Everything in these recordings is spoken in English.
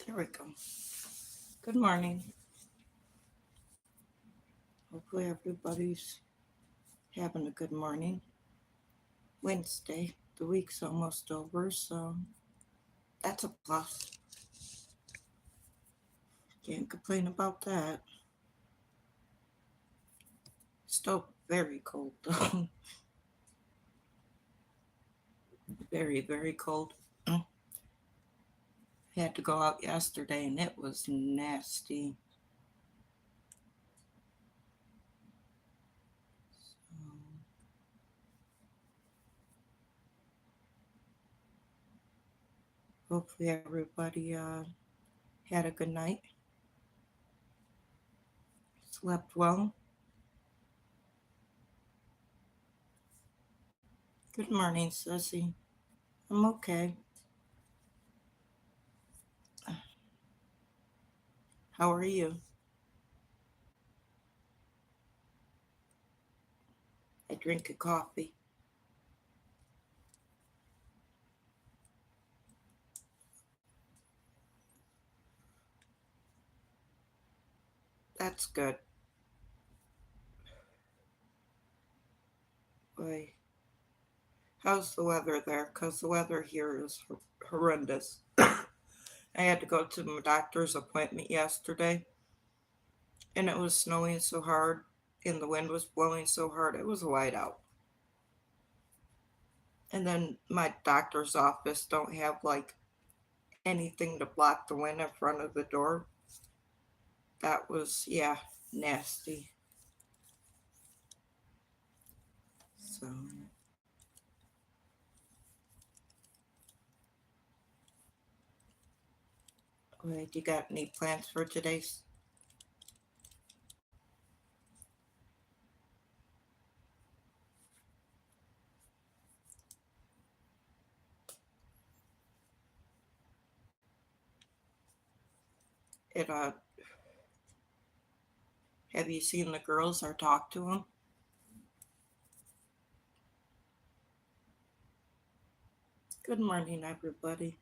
There we go. Good morning. Hopefully, everybody's having a good morning. Wednesday, the week's almost over, so that's a plus. Can't complain about that. Still very cold, though. Very, very cold. I had to go out yesterday and it was nasty. Hopefully, everybody had a good night, slept well. Good morning, Sissy. I'm okay. How are you? I drink a coffee. That's good. Boy, how's the weather there? Because the weather here is horrendous. I had to go to my doctor's appointment yesterday, and it was snowing so hard, and the wind was blowing so hard, it was a whiteout. And then my doctor's office don't have like anything to block the wind in front of the door. That was, yeah, nasty. So, wait, you got any plans for today's? It Have you seen the girls or talked to them? Good morning, everybody.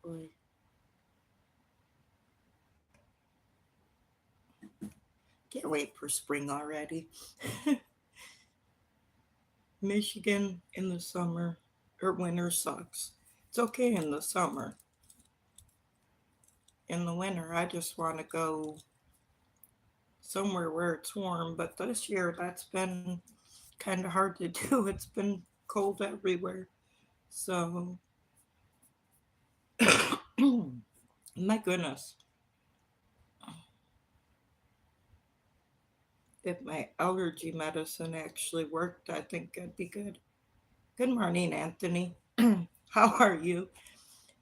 Boy, can't wait for spring already. Michigan in the summer or winter sucks. It's okay in the summer. In the winter, I just want to go somewhere where it's warm. But this year, that's been kind of hard to do. It's been cold everywhere. So, my goodness, if my allergy medicine actually worked, I think I'd be good. Good morning, Anthony. How are you?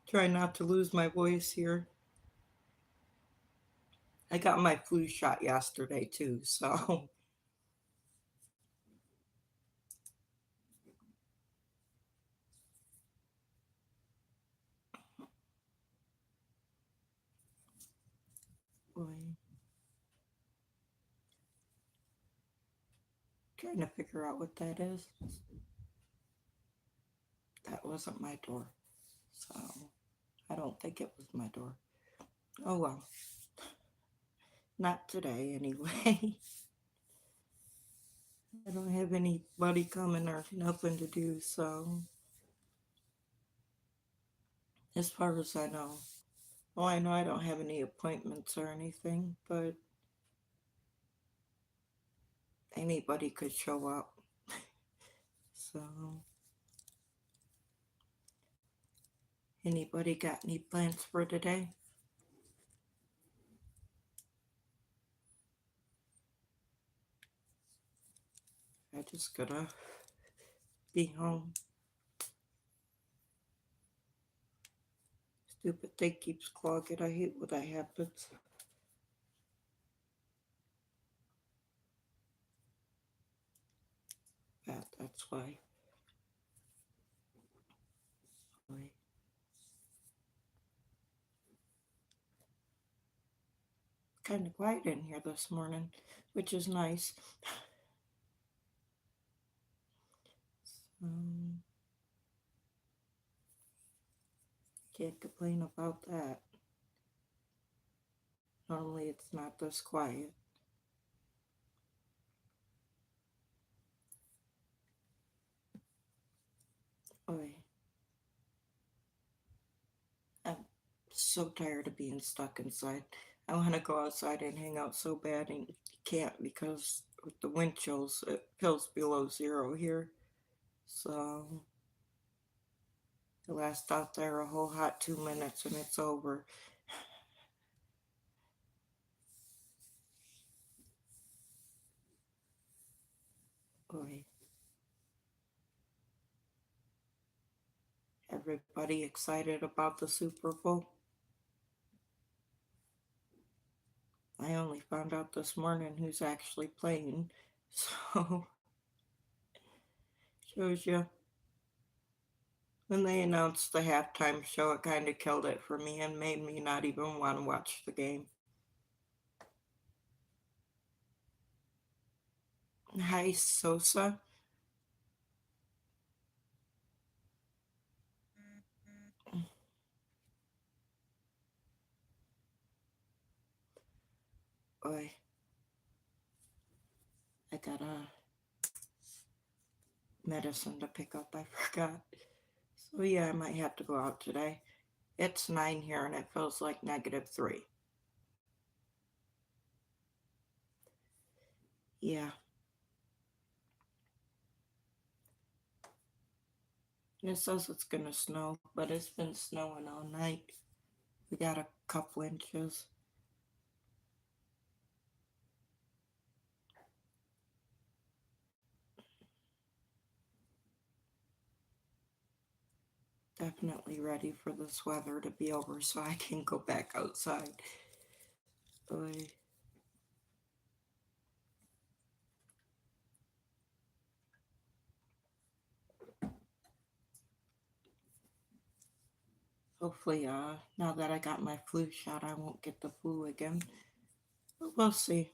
Try not to lose my voice here. I got my flu shot yesterday too, so boy, trying to figure out what that is. That wasn't my door, so I don't think it was my door. Oh well, not today anyway. I don't have anybody coming or nothing to do, so as far as I know. Well, I know I don't have any appointments or anything, but anybody could show up. So, anybody got any plans for today? I just gotta be home. Stupid thing keeps clogging. I hate when that happens. That's why. Why. kind of quiet in here this morning, which is nice. Um, can't complain about that. Normally it's not this quiet. Oy. I'm so tired of being stuck inside. I want to go outside and hang out so bad, and you can't because with the wind chills, it feels below zero here. So I last out there a whole hot 2 minutes and it's over. Oy. Everybody excited about the Super Bowl? I only found out this morning who's actually playing, so shows you. When they announced the halftime show, it kind of killed it for me and made me not even want to watch the game. Hi, Sosa. Boy, I got a medicine to pick up. I forgot. So yeah, I might have to go out today. It's 9 here and it feels like -3. Yeah, and it says it's gonna snow, but it's been snowing all night. We got a couple inches. Definitely ready for this weather to be over so I can go back outside. Oy. Hopefully, now that I got my flu shot, I won't get the flu again. But we'll see.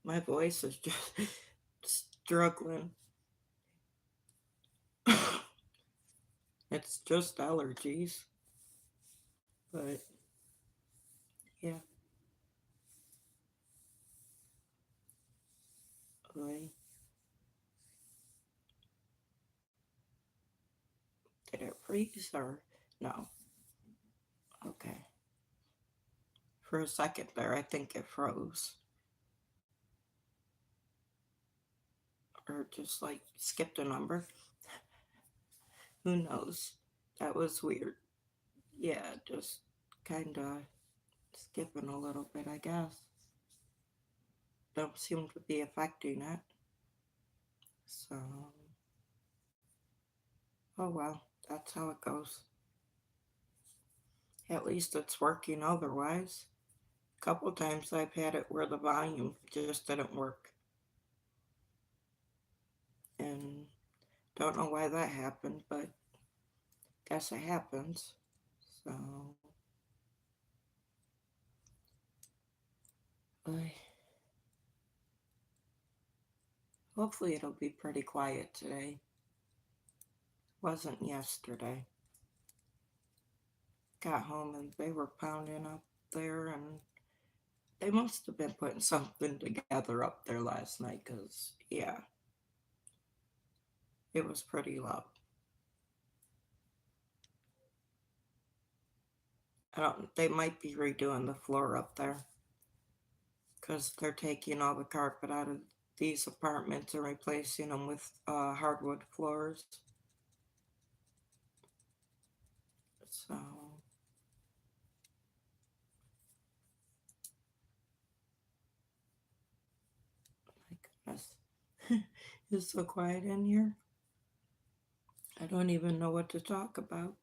My voice is just struggling. It's just allergies. But yeah, oy. Did it freeze or no? Okay. For a second there, I think it froze. Or just like skipped a number. Who knows? That was weird. Yeah, just kind of skipping a little bit, I guess. Don't seem to be affecting it. So, oh well, that's how it goes. At least it's working otherwise. A couple times I've had it where the volume just didn't work. And don't know why that happened, but guess it happens. So, hopefully it'll be pretty quiet today. Wasn't yesterday. Got home and they were pounding up there, and they must have been putting something together up there last night because, yeah, it was pretty loud. I don't, they might be redoing the floor up there because they're taking all the carpet out of these apartments and replacing them with hardwood floors. So, my goodness. It's so quiet in here. I don't even know what to talk about.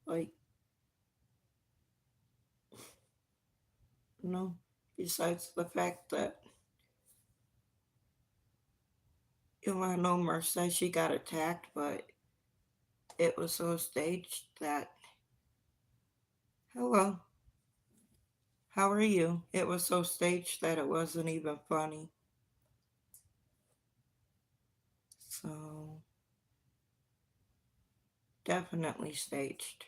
Like, besides the fact that Ilhan Omar says she got attacked, but it was so staged that Hello, how are you? It was so staged that it wasn't even funny. So, definitely staged.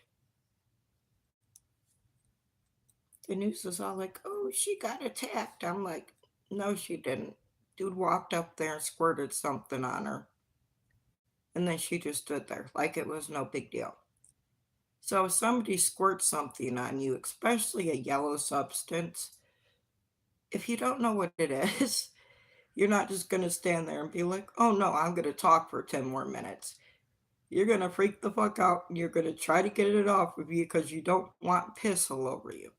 The news is all like, oh, she got attacked. I'm like, no, she didn't. Dude walked up there and squirted something on her. And then she just stood there like it was no big deal. So, if somebody squirts something on you, especially a yellow substance, if you don't know what it is, you're not just going to stand there and be like, oh no, I'm going to talk for 10 more minutes. You're going to freak the fuck out and you're going to try to get it off of you because you don't want piss all over you.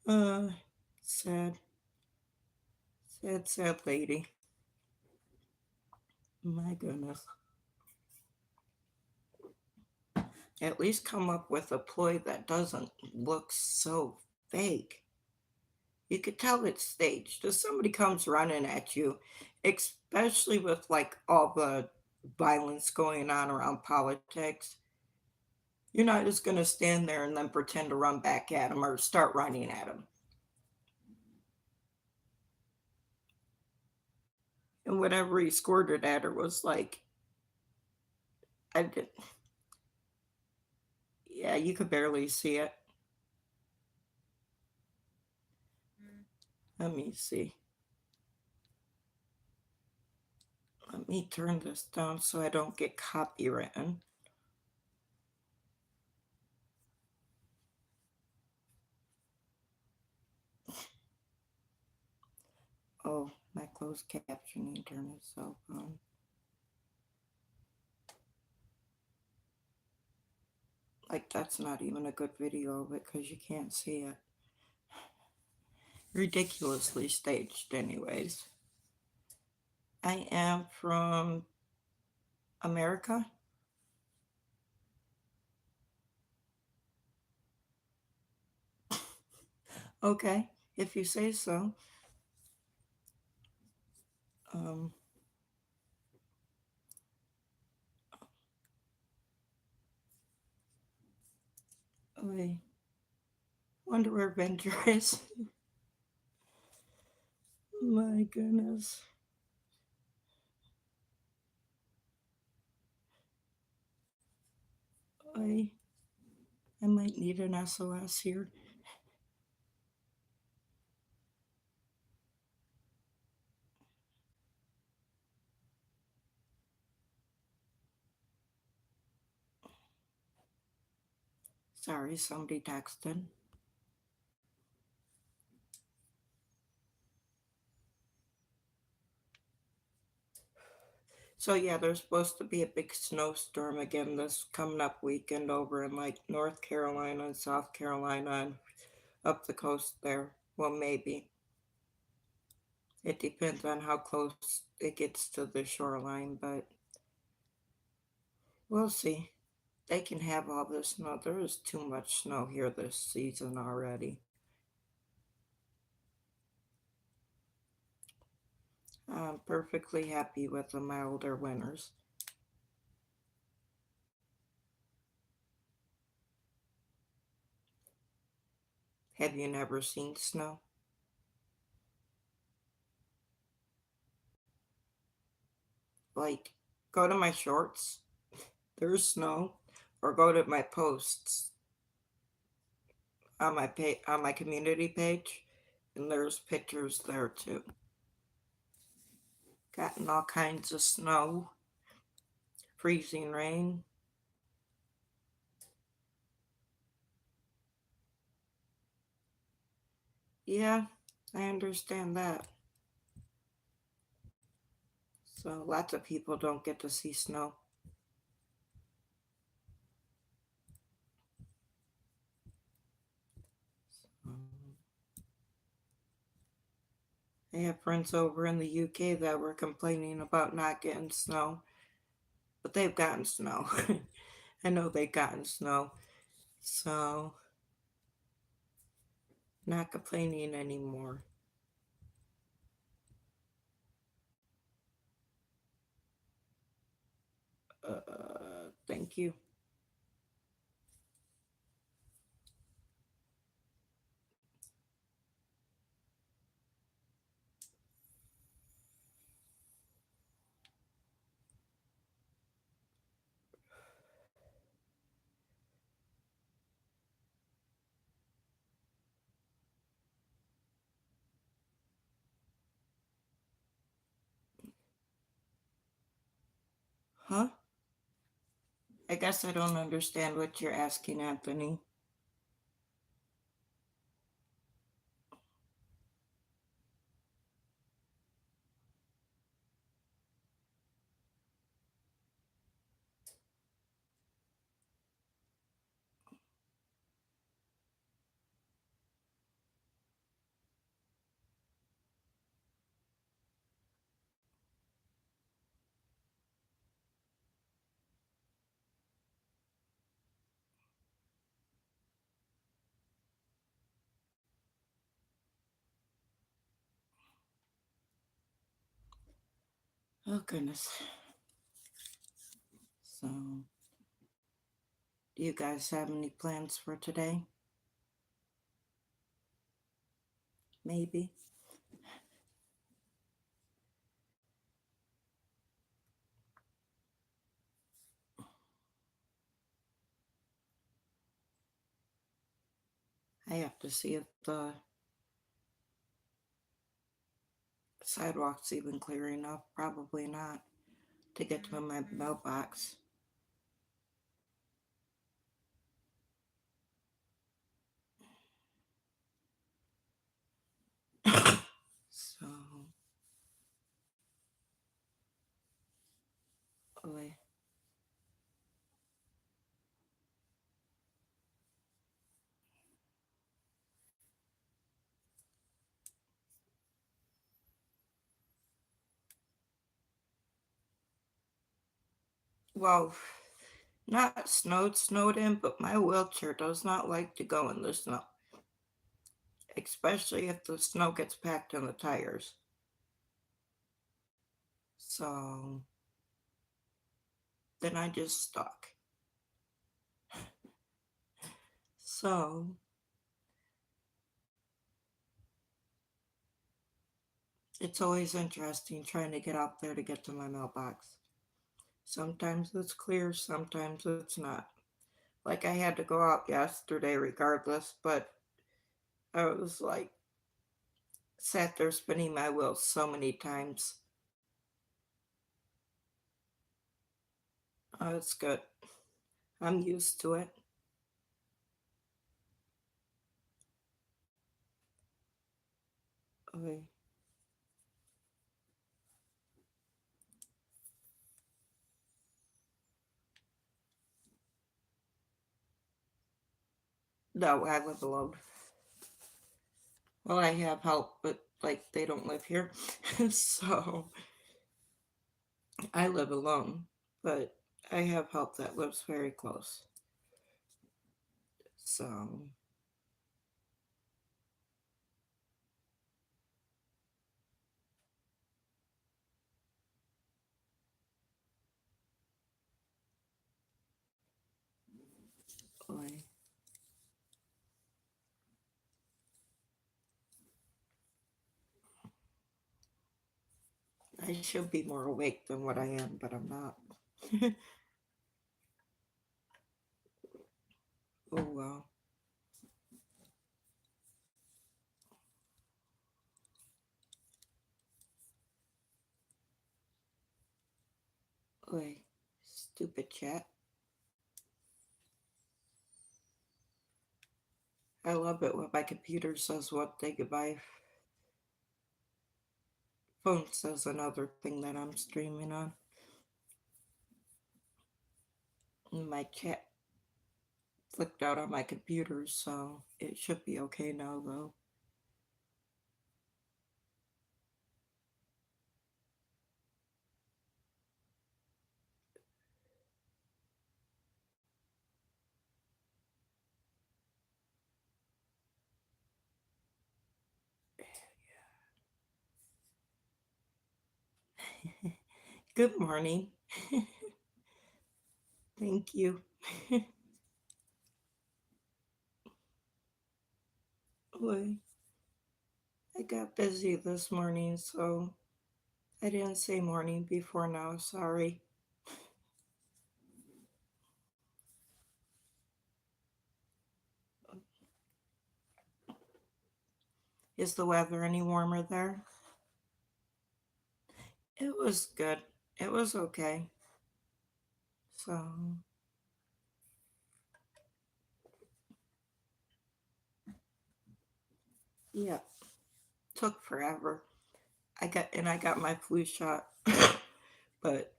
uh, sad, sad, sad lady. My goodness. At least come up with a ploy that doesn't look so fake. You could tell it's staged. If somebody comes running at you, especially with like all the violence going on around politics, you're not just going to stand there and then pretend to run back at them or start running at them. And whatever he squirted at her was like, I did, yeah, you could barely see it. Let me see. Let me turn this down so I don't get copywritten. Oh, my closed captioning turned itself on. Like, that's not even a good video of it because you can't see it. Ridiculously staged, anyways. I am from America. Okay, if you say so. Um, I wonder where Venger is. My goodness. I I might need an SOS here. Sorry, somebody texted. So yeah, there's supposed to be a big snowstorm again this coming up weekend over in like North Carolina and South Carolina and up the coast there. Well, maybe. It depends on how close it gets to the shoreline, but we'll see. They can have all the snow. There is too much snow here this season already. I'm perfectly happy with the milder winters. Have you never seen snow? Like, go to my shorts, there's snow, or go to my posts on on my community page, and there's pictures there too. Gotten all kinds of snow, freezing rain. Yeah, I understand that. So lots of people don't get to see snow. I have friends over in the UK that were complaining about not getting snow, but they've gotten snow. I know they've gotten snow, so not complaining anymore. Thank you. Huh? I guess I don't understand what you're asking, Anthony. Oh, goodness. So, do you guys have any plans for today? Maybe. I have to see if the sidewalk's even clear enough. Probably not to get to my mailbox. So, oh, well, not snowed in, but my wheelchair does not like to go in the snow, especially if the snow gets packed in the tires. So then I just stuck. So it's always interesting trying to get out there to get to my mailbox. Sometimes it's clear, sometimes it's not. Like I had to go out yesterday regardless, but I was like sat there spinning my wheels so many times. Oh, it's good. I'm used to it. Okay. No, I live alone. Well, I have help, but like they don't live here. So I live alone, but I have help that lives very close. So, boy, I should be more awake than what I am, but I'm not. Oh well. Boy, stupid chat. I love it when my computer says one thing and my phone says another thing that I'm streaming on. And my chat flipped out on my computer, so it should be okay now, though. Good morning. Thank you. Boy, I got busy this morning, so I didn't say morning before now. Sorry. Is the weather any warmer there? It was good. It was okay. So, yeah, took forever. I got my flu shot, but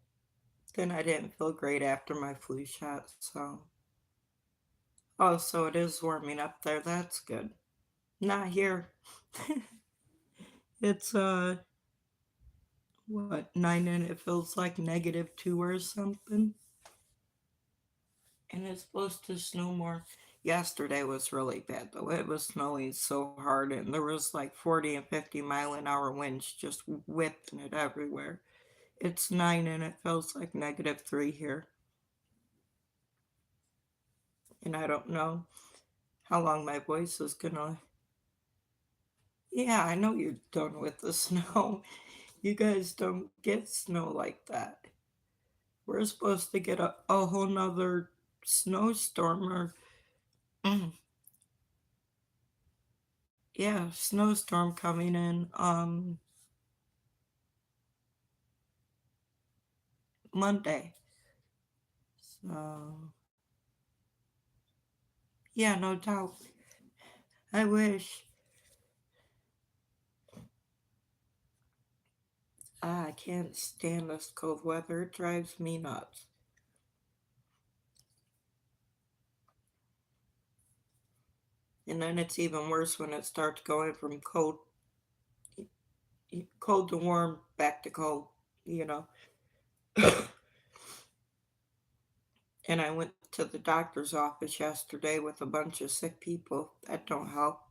then I didn't feel great after my flu shot. So, oh, so it is warming up there. That's good. Not here. It's what, 9, and it feels like -2 or something. And it's supposed to snow more. Yesterday was really bad though. It was snowing so hard, and there was like 40 and 50-mile-an-hour winds just whipping it everywhere. It's 9 and it feels like -3 here. And I don't know how long my voice is gonna. Yeah, I know you're done with the snow. You guys don't get snow like that. We're supposed to get a whole nother snowstorm or yeah, snowstorm coming in Monday. So yeah, no doubt. I wish. I can't stand this cold weather. It drives me nuts. And then it's even worse when it starts going from cold to warm, back to cold, you know. And I went to the doctor's office yesterday with a bunch of sick people. That don't help.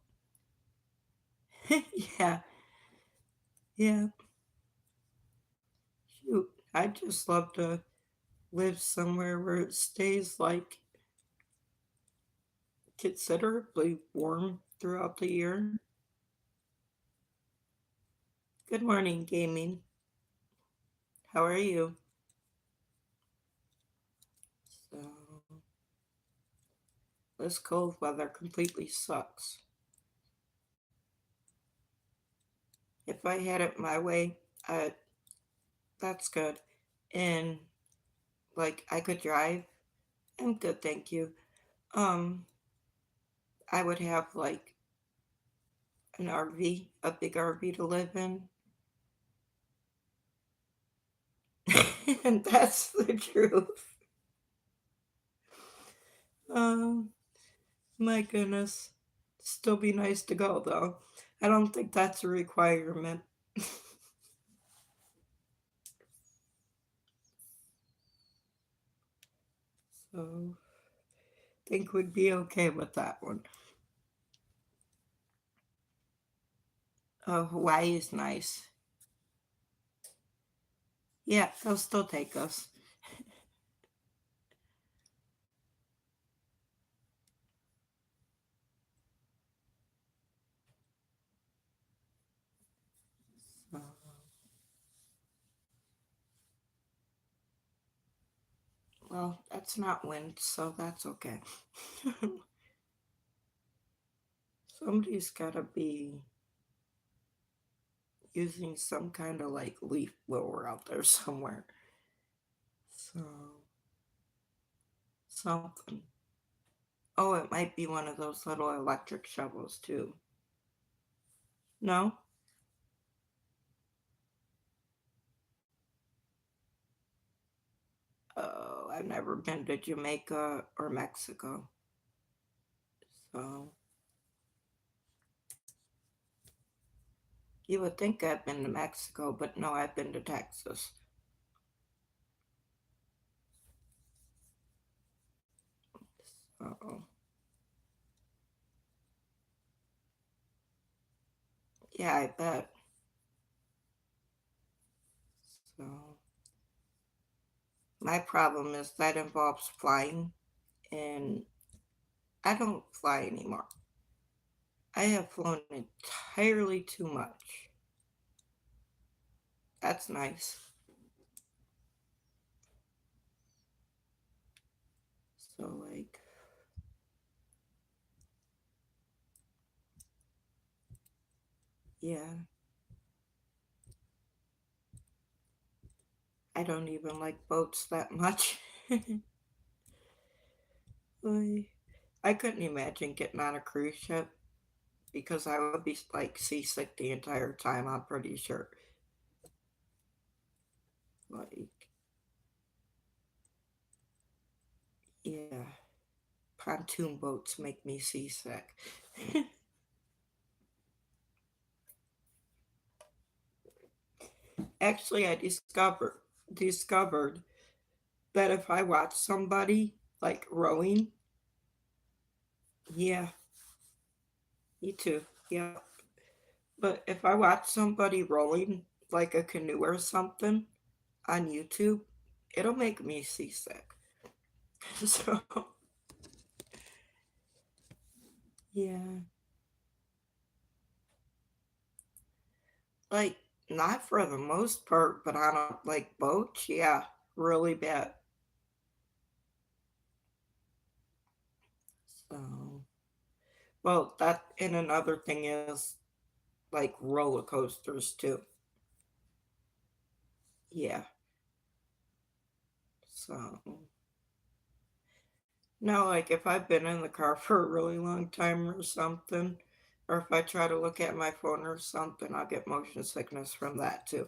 Yeah, yeah. Shoot, I'd just love to live somewhere where it stays like considerably warm throughout the year. Good morning, gaming. How are you? So, this cold weather completely sucks. If I had it my way, that's good. And like I could drive. I'm good, thank you. Um, I would have like an RV, a big RV to live in. And that's the truth. Um, my goodness. Still be nice to go though. I don't think that's a requirement. So think we'd be okay with that one. Oh, Hawaii is nice. Yeah, they'll still take us. So, well, that's not wind, so that's okay. Somebody's gotta be using some kind of like leaf blower out there somewhere. So, something. Oh, it might be one of those little electric shovels too. No? Oh, I've never been to Jamaica or Mexico. So, you would think I've been to Mexico, but no, I've been to Texas. So, yeah, I bet. So, my problem is that involves flying, and I don't fly anymore. I have flown entirely too much. That's nice. So, like, yeah, I don't even like boats that much. Like, I couldn't imagine getting on a cruise ship because I would be like seasick the entire time, I'm pretty sure. Like, yeah, pontoon boats make me seasick. Actually, I discovered that if I watch somebody like rowing, yeah, me too. Yeah. But if I watch somebody rowing like a canoe or something on YouTube, it'll make me seasick. So, yeah. Like, not for the most part, but on a like boats, yeah, really bad. So, well, that and another thing is like roller coasters too. Yeah. So, no, like if I've been in the car for a really long time or something, or if I try to look at my phone or something, I'll get motion sickness from that too.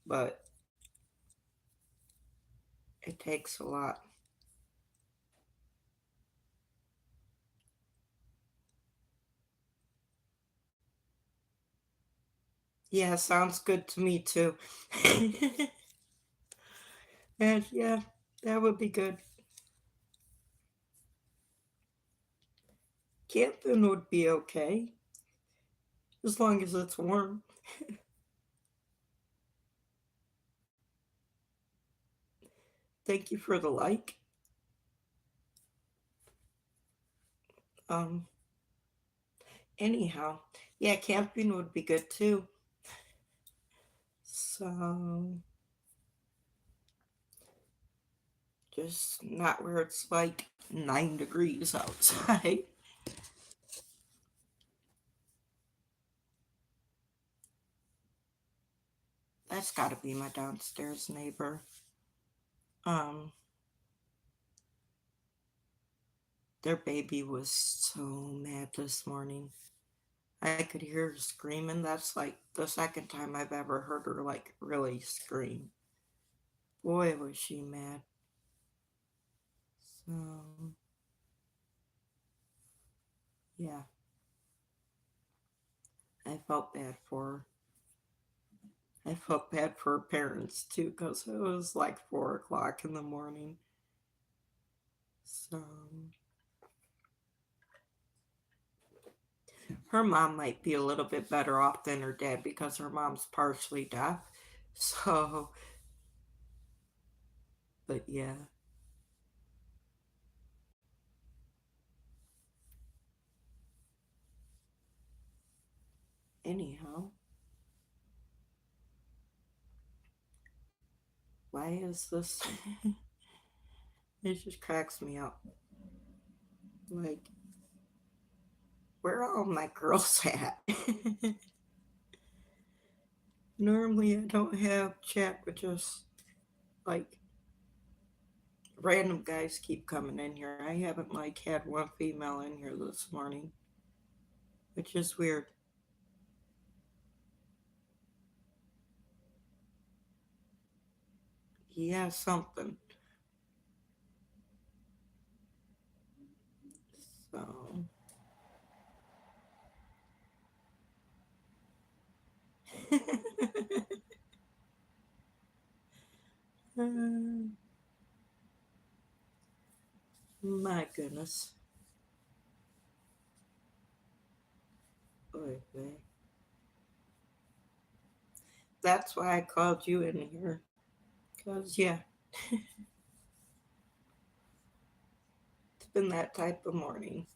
But it takes a lot. Yeah, sounds good to me too. And yeah, that would be good. Camping would be okay as long as it's warm. Thank you for the like. Um, anyhow, yeah, camping would be good too. So just not where it's like 9 degrees outside. That's got to be my downstairs neighbor. Um, their baby was so mad this morning. I could hear her screaming. That's like the second time I've ever heard her like really scream. Boy, was she mad. So, yeah, I felt bad for her. I felt bad for her parents too because it was like 4 o'clock in the morning. So, her mom might be a little bit better off than her dad because her mom's partially deaf. So, but yeah, anyhow, why is this? It just cracks me up. Like, where are all my girls at? Normally, I don't have chat with just like random guys keep coming in here. I haven't like had one female in here this morning, which is weird. Yeah, something. So, my goodness. Oy vey. That's why I called you in here. Because, yeah, it's been that type of morning.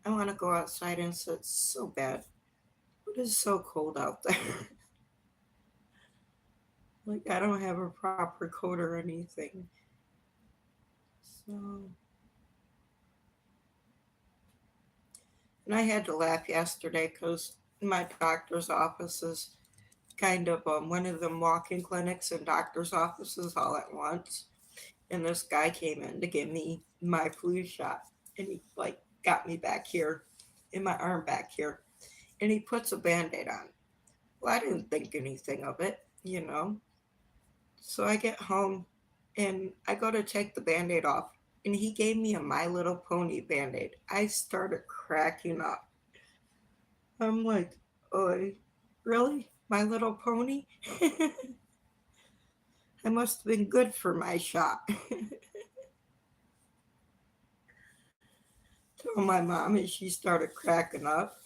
I want to go outside and sit so bad. It is so cold out there. Like, I don't have a proper coat or anything. So, and I had to laugh yesterday because my doctor's office is kind of one of them walk-in clinics and doctor's offices all at once. And this guy came in to give me my flu shot, and he like got me back here, in my arm back here, and he puts a band-aid on. Well, I didn't think anything of it, you know. So I get home and I go to take the band-aid off, and he gave me a My Little Pony band-aid. I started cracking up. I'm like, "Oi, really? My Little Pony?" I must have been good for my shot. Told my mom, and she started cracking up.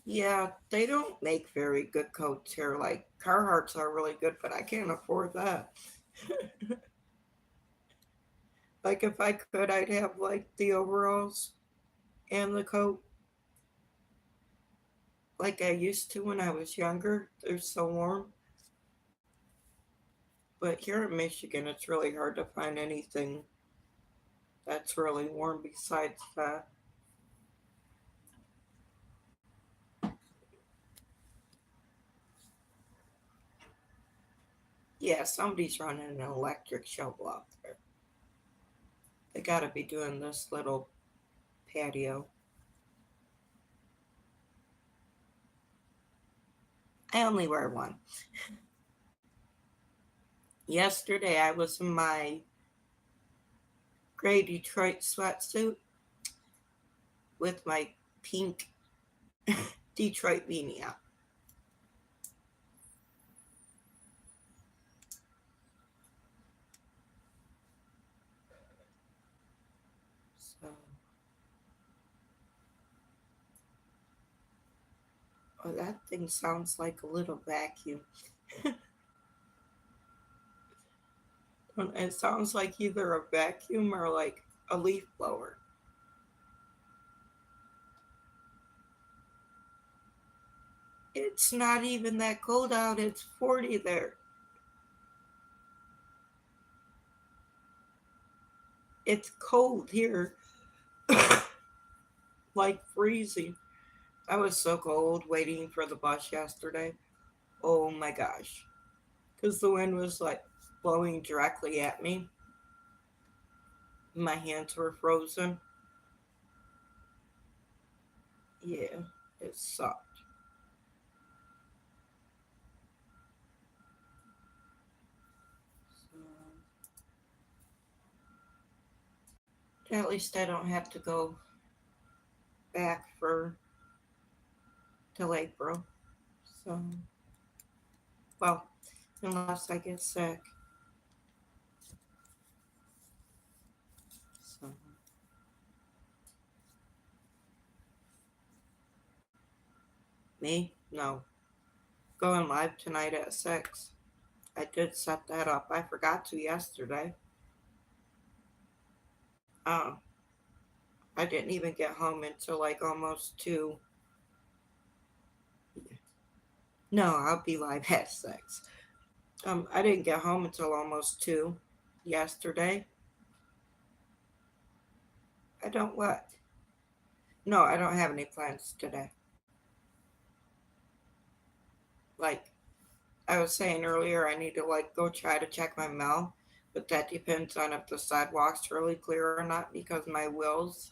Yeah, they don't make very good coats here. Like Carhartts are really good, but I can't afford that. Like if I could, I'd have like the overalls and the coat like I used to when I was younger. They're so warm. But here in Michigan, it's really hard to find anything that's really warm besides that. Yeah, somebody's running an electric shovel out there. They gotta be doing this little patio. I only wear one. Yesterday, I was in my gray Detroit sweatsuit with my pink Detroit beanie on. So, oh, that thing sounds like a little vacuum. It sounds like either a vacuum or like a leaf blower. It's not even that cold out. It's 40 there. It's cold here, like freezing. I was so cold waiting for the bus yesterday. Oh my gosh. Because the wind was like blowing directly at me. My hands were frozen. Yeah, it sucked. So, at least I don't have to go back for till April. So, well, unless I get sick. So, me? No. Going live tonight at 6. I did set that up. I forgot to yesterday. Oh, I didn't even get home until like almost 2. No, I'll be live at 6. I didn't get home until almost 2 yesterday. I don't what? No, I don't have any plans today. Like I was saying earlier, I need to like go try to check my mail, but that depends on if the sidewalk's really clear or not because my wheels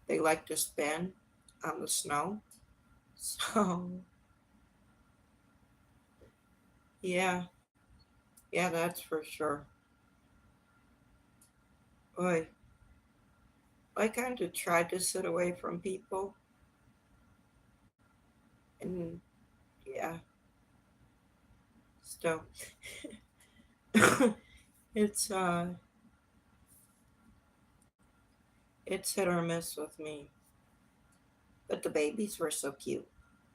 they like to spin on the snow. So yeah, yeah, that's for sure. Boy, I kind of tried to sit away from people, and yeah, still, it's it's hit or miss with me. But the babies were so cute.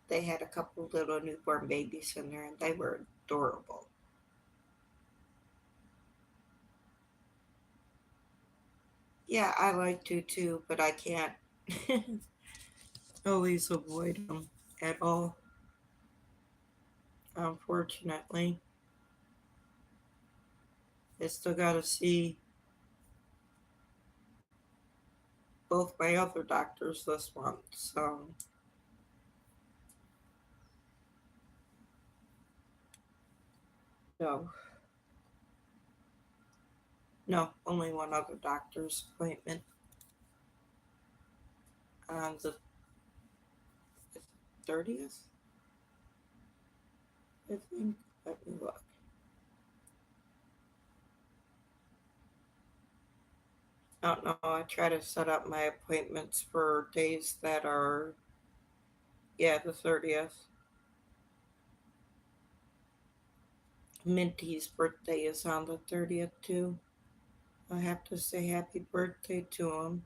They had a couple little newborn babies in there, and they were adorable. Yeah, I like to too, but I can't always avoid them at all. unfortunately. I still gotta see both my other doctors this month, so no. No, only one other doctor's appointment on the 30th, I think. Let me look. I don't know. I try to set up my appointments for days that are, yeah, the 30th. Minty's birthday is on the 30th, too. I have to say happy birthday to him.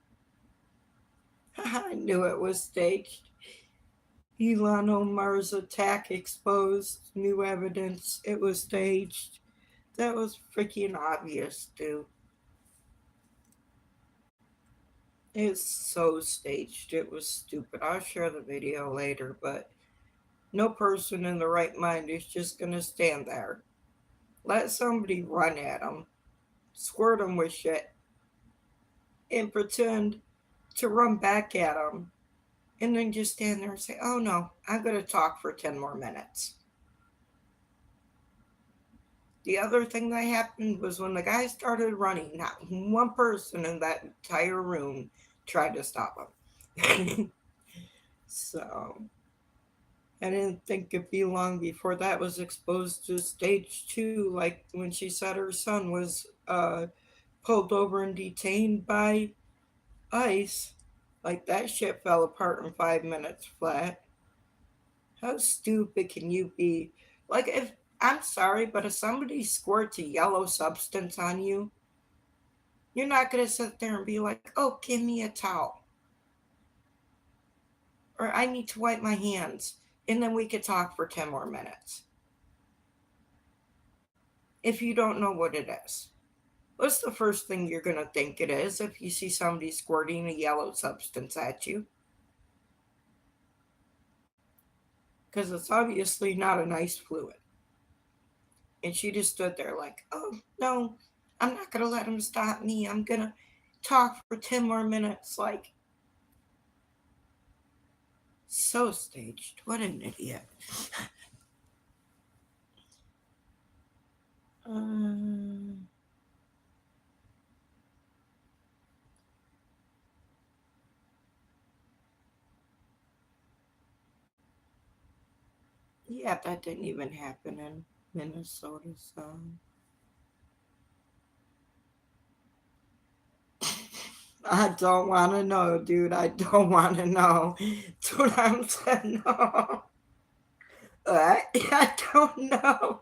I knew it was staged. Elon Omar's attack exposed new evidence. It was staged. That was freaking obvious, dude. It's so staged. It was stupid. I'll share the video later, but no person in the right mind is just gonna stand there. Let somebody run at them, squirt them with shit, and pretend to run back at them, and then just stand there and say, oh no, I'm gonna talk for 10 more minutes. The other thing that happened was when the guy started running, not one person in that entire room tried to stop him. So I didn't think it'd be long before that was exposed to stage two, like when she said her son was pulled over and detained by ICE. Like that shit fell apart in 5 minutes flat. How stupid can you be? Like, if I'm sorry, but if somebody squirts a yellow substance on you, you're not gonna sit there and be like, oh, give me a towel. Or I need to wipe my hands. And then we could talk for 10 more minutes. If you don't know what it is. What's the first thing you're going to think it is if you see somebody squirting a yellow substance at you? Because it's obviously not a nice fluid. And she just stood there like, oh, no, I'm not going to let him stop me. I'm going to talk for 10 more minutes. Like, so staged. What an idiot. um, yeah, that didn't even happen in Minnesota, so. I don't want to know, dude. I don't want to know. Dude, I'm saying no. I don't know.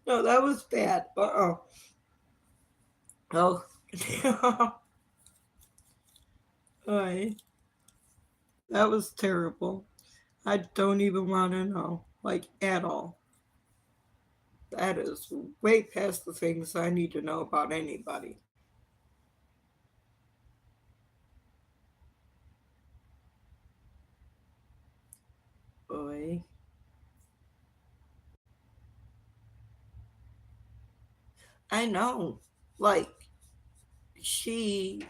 No, that was bad. Oh. Oy. That was terrible. I don't even want to know. Like, at all. That is way past the things I need to know about anybody. Oy. I know. Like, she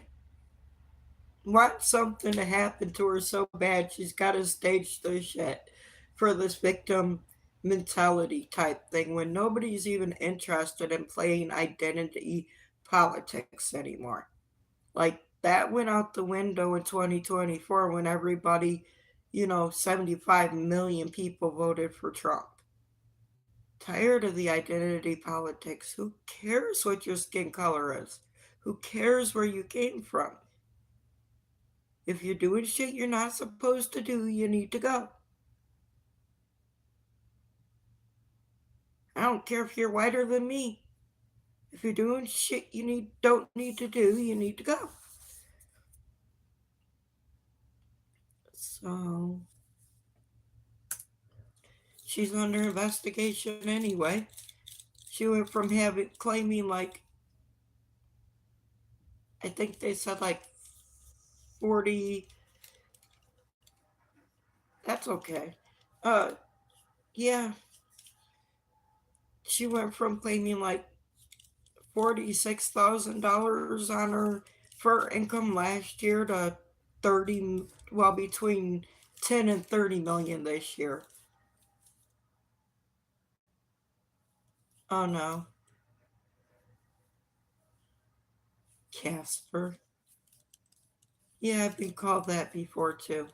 want something to happen to her so bad she's got to stage the shit for this victim mentality type thing when nobody's even interested in playing identity politics anymore. Like that went out the window in 2024 when everybody, 75 million people voted for Trump. Tired of the identity politics. Who cares what your skin color is? Who cares where you came from? If you're doing shit you're not supposed to do, you need to go. I don't care if you're whiter than me. If you're doing shit don't need to do, you need to go. So she's under investigation anyway. She went from having claiming like I think they said like 40. That's okay. Yeah, she went from claiming like $46,000 on her for her income last year to 30, well, between 10 and 30 million this year. Oh no, Casper. Yeah, I've been called that before too.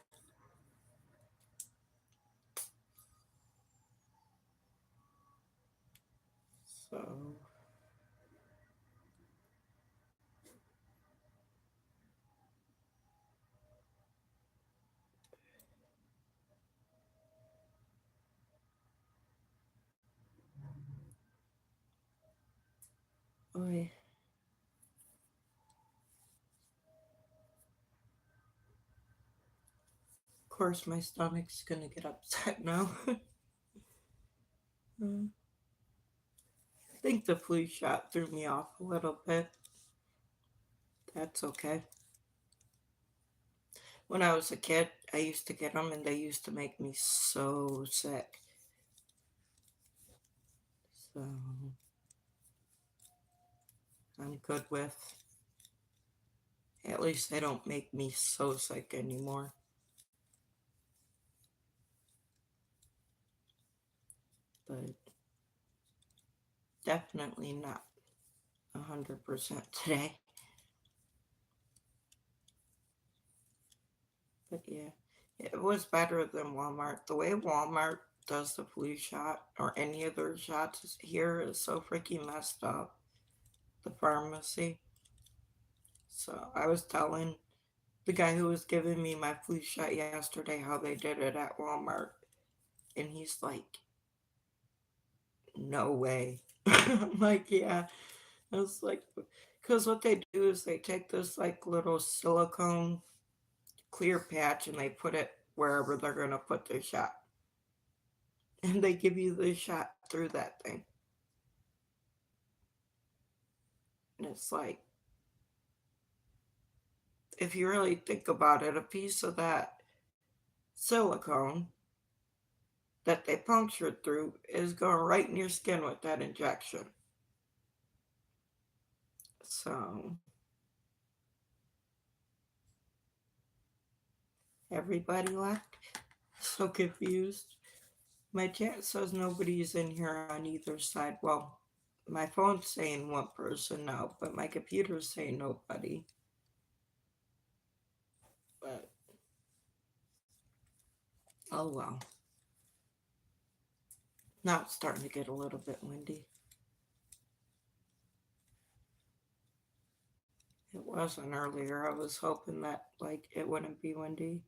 So, of course, my stomach's gonna get upset now. I think the flu shot threw me off a little bit. That's okay. When I was a kid, I used to get them and they used to make me so sick. So, I'm good with, at least they don't make me so sick anymore. But definitely not 100% today. But yeah, it was better than Walmart. The way Walmart does the flu shot or any of their shots here is so freaking messed up. The pharmacy. So I was telling the guy who was giving me my flu shot yesterday how they did it at Walmart. And he's like, no way. I'm like, yeah. I was like, because what they do is they take this like little silicone clear patch and they put it wherever they're going to put the shot. And they give you the shot through that thing. And it's like, if you really think about it, a piece of that silicone that they punctured through is going right in your skin with that injection. So everybody left. So confused. My chat says nobody's in here on either side. Well, my phone's saying one person now, but my computer's saying nobody. But oh well. Now it's starting to get a little bit windy. It wasn't earlier. I was hoping that like it wouldn't be windy.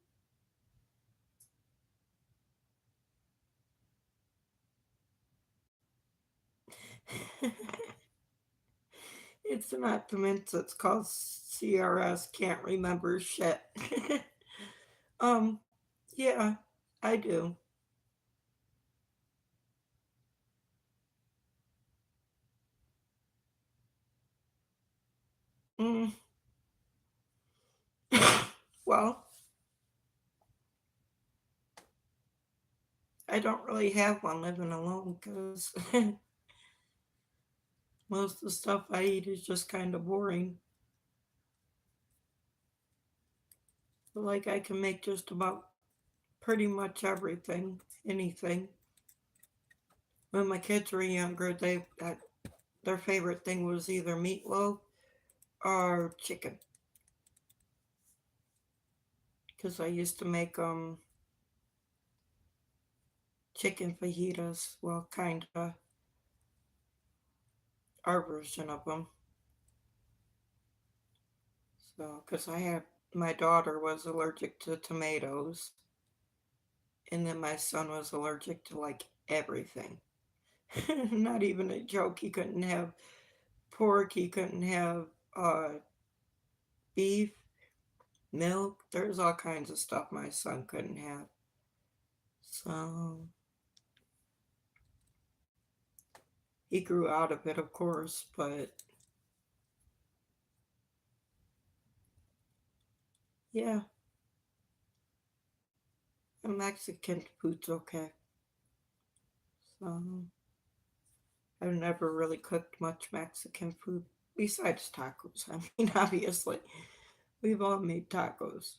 It's not the mints, it's called CRS, can't remember shit. um, yeah, I do. Mm. Well, I don't really have one living alone because most of the stuff I eat is just kind of boring. But like I can make just about pretty much everything, anything. When my kids were younger, their favorite thing was either meatloaf or chicken. Because I used to make chicken fajitas, well, kind of our version of them. So, because I had my daughter was allergic to tomatoes, and then my son was allergic to like everything. Not even a joke. He couldn't have pork. He couldn't have uh, beef, milk. There's all kinds of stuff my son couldn't have. So he grew out of it, of course, but yeah, the Mexican food's okay. I've never really cooked much Mexican food besides tacos. I mean, obviously, we've all made tacos.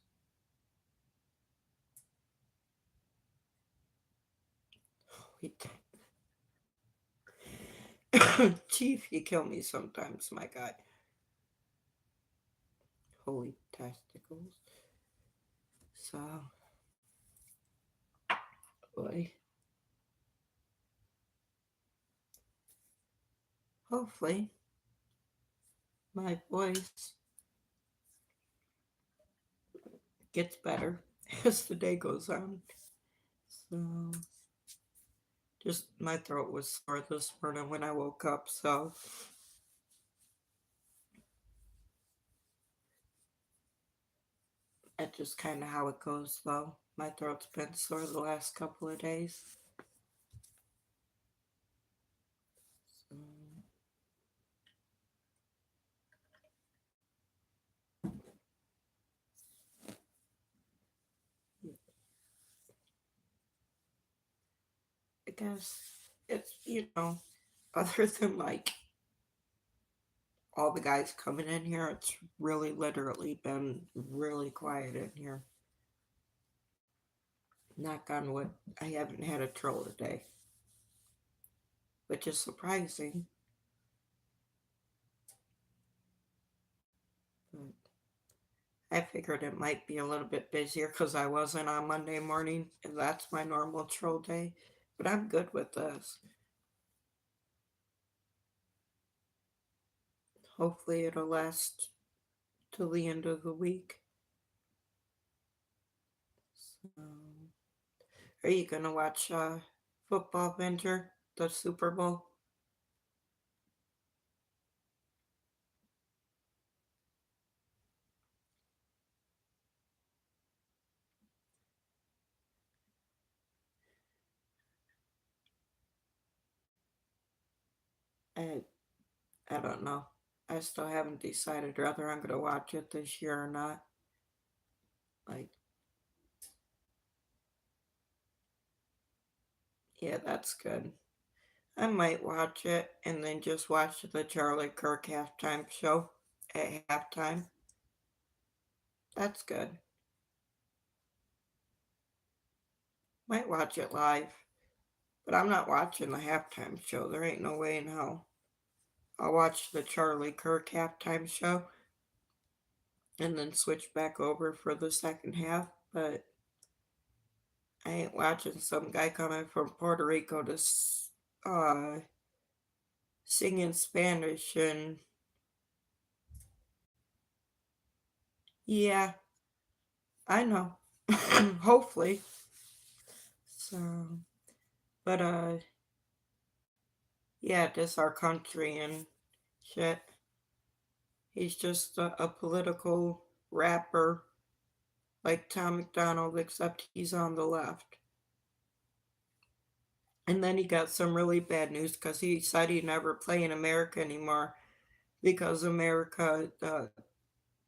Wait. Chief, you kill me sometimes, my guy. Holy testicles. So, boy, hopefully my voice gets better as the day goes on. So, just my throat was sore this morning when I woke up, so that's just kind of how it goes, though. My throat's been sore the last couple of days. So, I guess it's, other than like all the guys coming in here, it's really literally been really quiet in here. Knock on wood, I haven't had a troll today, which is surprising. But I figured it might be a little bit busier because I wasn't on Monday morning, and that's my normal troll day. But I'm good with this. Hopefully, it'll last till the end of the week. So, are you gonna watch football, Venture? The Super Bowl? I I don't know. I still haven't decided whether I'm gonna watch it this year or not. Like, yeah, that's good. I might watch it and then just watch the Charlie Kirk halftime show at halftime. That's good. Might watch it live, but I'm not watching the halftime show. There ain't no way in hell. I'll watch the Charlie Kirk halftime show and then switch back over for the second half, but I ain't watching some guy coming from Puerto Rico to uh, sing in Spanish and yeah, I know. Hopefully. So, but yeah, this our country and shit. He's just a political rapper like Tom McDonald, except he's on the left. And then he got some really bad news because he said he'd never play in America anymore because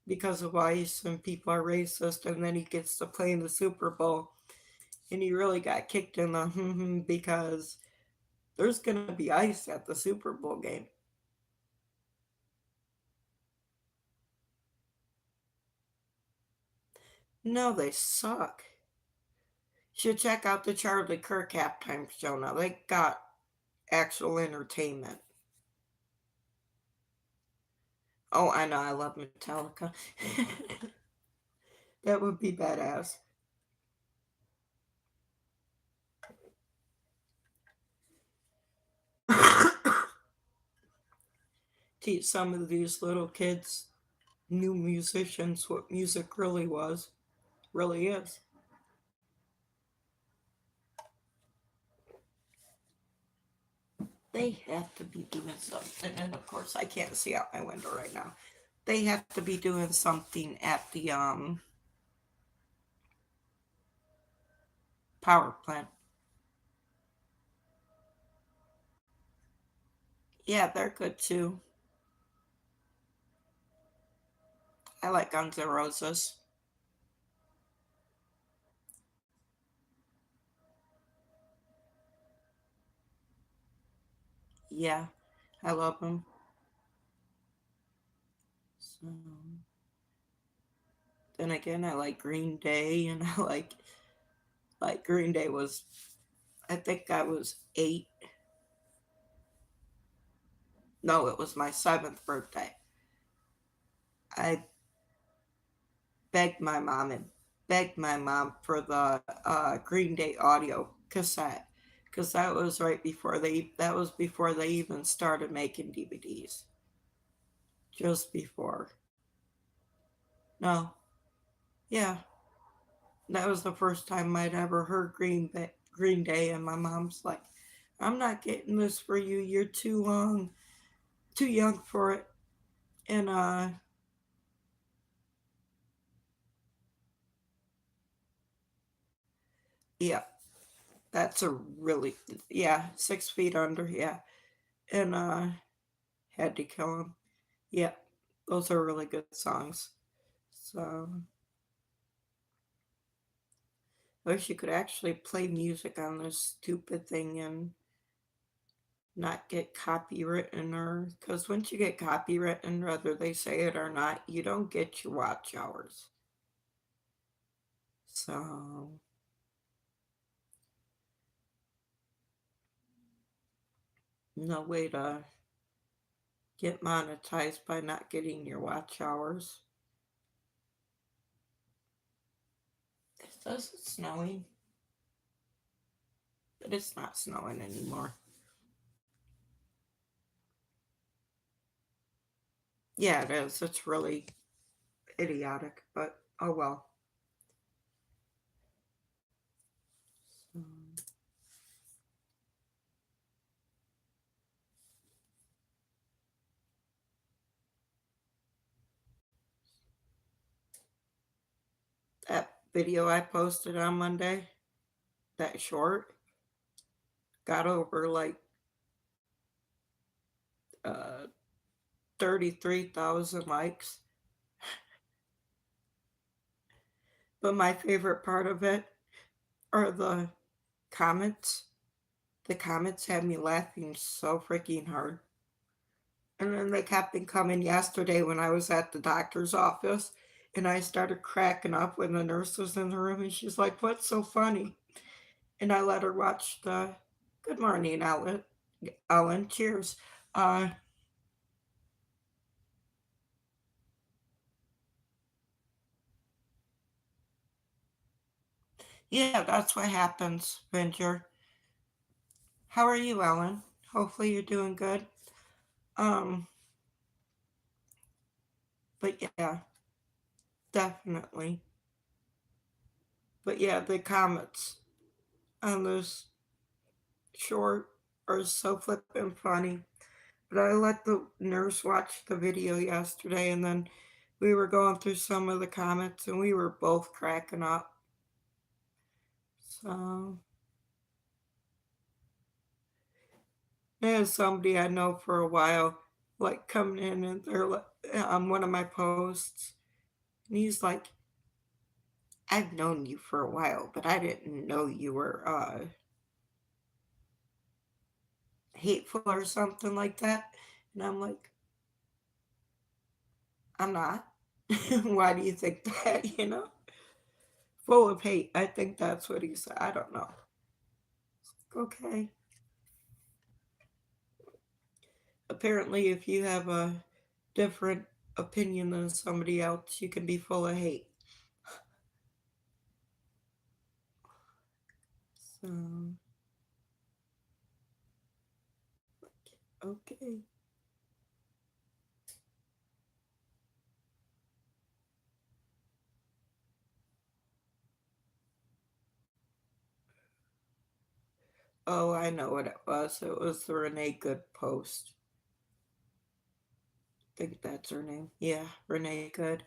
because of ICE and people are racist. And then he gets to play in the Super Bowl, and he really got kicked in the because there's gonna be ice at the Super Bowl game. No, they suck. Should check out the Charlie Kirk halftime show now. They got actual entertainment. Oh, I know, I love Metallica. That would be badass. Teach some of these little kids, new musicians, what music really is. They have to be doing something, and of course, I can't see out my window right now. They have to be doing something at the power plant. Yeah, they're good too. I like Guns N' Roses. Yeah, I love them. So then again, I like Green Day, and I like Green Day was. I think I was 8. No, it was my 7th birthday. I begged my mom and begged my mom for the Green Day audio cassette because that was right before they even started making DVDs. Just before. No, yeah, that was the first time I'd ever heard Green Day, and my mom's like, "I'm not getting this for you. You're too young for it." And yeah, that's a really, yeah, 6 feet under, yeah, and had to kill him. Yeah, those are really good songs. So I wish you could actually play music on this stupid thing and not get copywritten, or because once you get copywritten, whether they say it or not, you don't get your watch hours. So no way to get monetized by not getting your watch hours. It says it's snowing, but it's not snowing anymore. Yeah, it is. It's really idiotic, but oh well. So, that video I posted on Monday, that short, got over like uh, 33,000 likes. But my favorite part of it are the comments. The comments had me laughing so freaking hard. And then they kept on coming yesterday when I was at the doctor's office. And I started cracking up when the nurse was in the room, and she's like, "What's so funny?" And I let her watch the Good Morning, Ellen. Ellen, cheers. Uh, yeah, that's what happens, Ginger. How are you, Ellen? Hopefully you're doing good. Um, but yeah, definitely. But yeah, the comments on this short are so flippin' funny. But I let the nurse watch the video yesterday, and then we were going through some of the comments, and we were both cracking up. So there's somebody I know for a while, like coming in, and they're like, on one of my posts, and he's like, "I've known you for a while, but I didn't know you were hateful or something like that." And I'm like, "I'm not." Why do you think that? Full of hate. I think that's what he said. I don't know. Okay. Apparently, if you have a different opinion than somebody else, you can be full of hate. So, okay. Oh, I know what it was. It was the Renee Good post. I think that's her name. Yeah, Renee Good.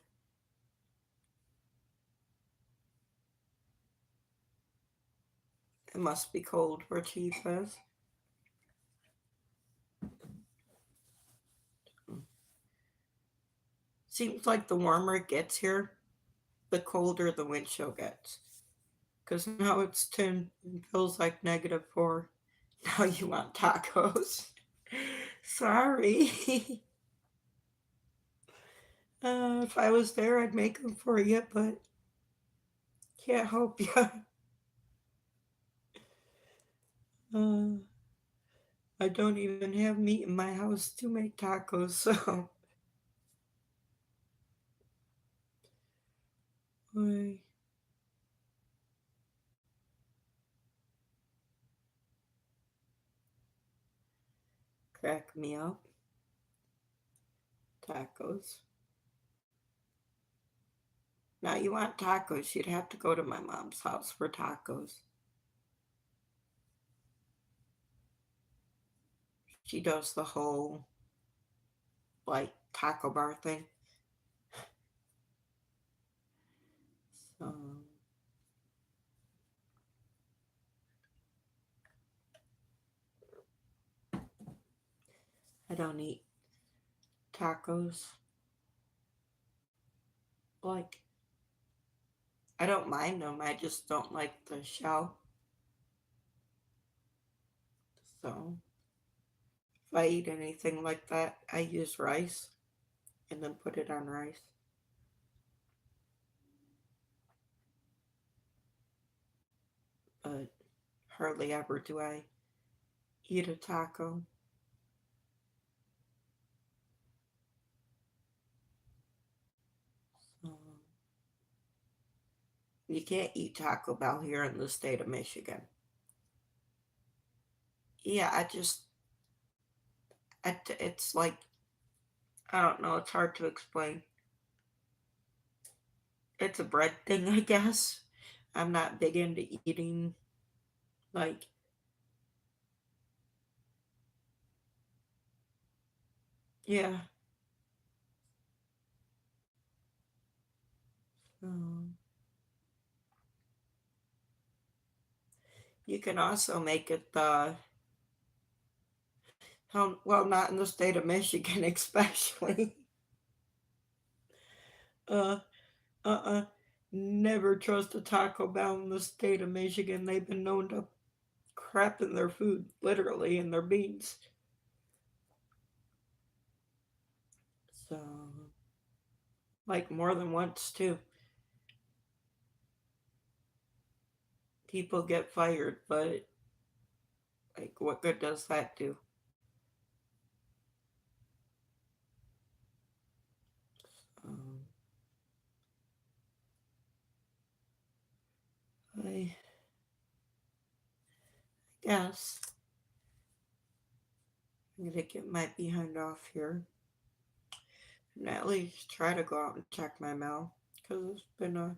It must be cold where Chief is. Seems like the warmer it gets here, the colder the wind chill gets. Because now it's 10 and feels like -4. Now you want tacos. Sorry. If I was there, I'd make them for you, but can't help you. Uh, I don't even have meat in my house to make tacos, so I crack me up. Tacos. Now you want tacos, you'd have to go to my mom's house for tacos. She does the whole like taco bar thing. So I don't eat tacos. Like I don't mind them. I just don't like the shell. So if I eat anything like that, I use rice and then put it on rice. But hardly ever do I eat a taco. So you can't eat Taco Bell here in the state of Michigan. Yeah, it's like, I don't know, it's hard to explain. It's a bread thing, I guess. I'm not big into eating, like, yeah. So you can also make it well, not in the state of Michigan, especially. Uh, uh-uh. Never trust a Taco Bell in the state of Michigan. They've been known to crap in their food, literally, in their beans. So, like, more than once, too. People get fired, but, like, what good does that do? Um, I guess I'm gonna get my behind off here and at least try to go out and check my mail because it's been a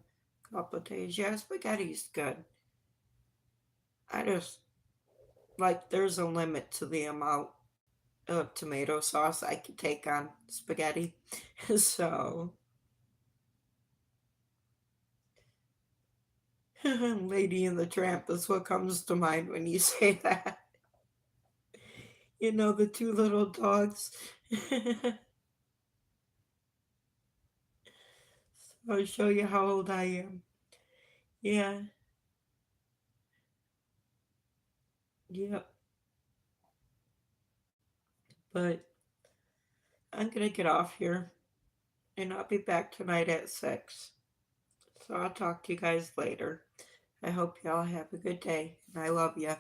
couple of days. Yeah, spaghetti's good. I just like there's a limit to the amount of tomato sauce I could take on spaghetti. So, Lady and the Tramp is what comes to mind when you say that. You know, the two little dogs. So I'll show you how old I am. Yeah, yep. But I'm gonna get off here and I'll be back tonight at 6. So I'll talk to you guys later. I hope y'all have a good day and I love you.